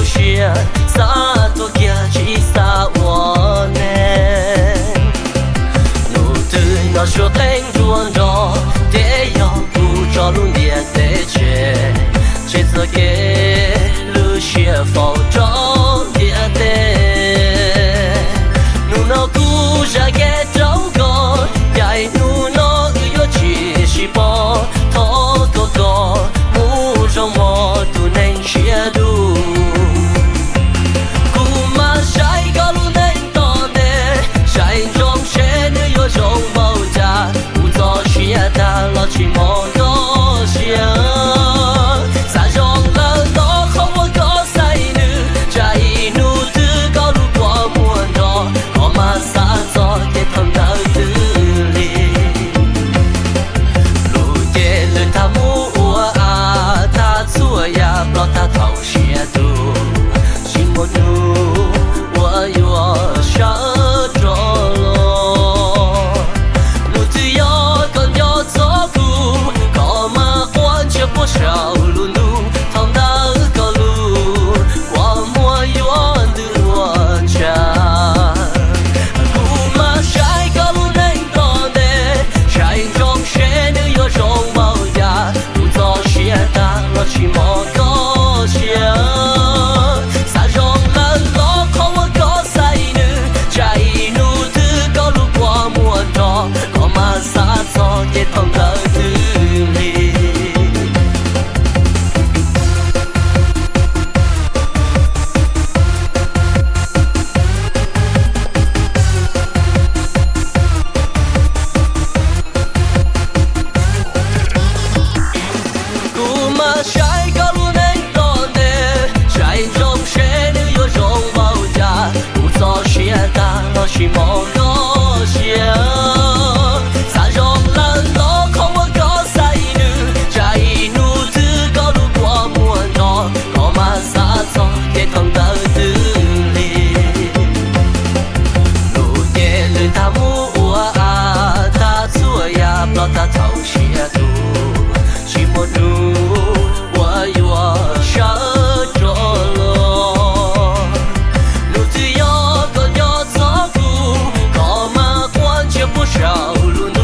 些洒脱给起洒我呢，努力那说天中着，得要不着路也得去，这次给路些否着也得，努那故事给找个，也努那有气势包，头个个目中我都能写路。老去莫多想，啥种了都好我高塞女，这一路的高路过莫多，我马啥做给碰到的里，路的路他木啊，他错呀，不他头些度，心莫路我有想着了。不少路路，趟到高路，我莫远的我家。不嘛晒高路能到的，晒中些的有种毛呀，不做些大了去莫高兴。啥种了老靠我高塞的，这一路的高路过莫多，我嘛啥做给碰到的里。晒高路能到的，晒中些的有种毛家，不做些大了去莫高兴。啥种了老靠我高塞的，这一路的高路过莫多，我嘛啥做给碰到的里，路的路他木啊，他错呀，不他头些度，去莫路。我想着了，路子要个要走路，搞嘛关键不少路。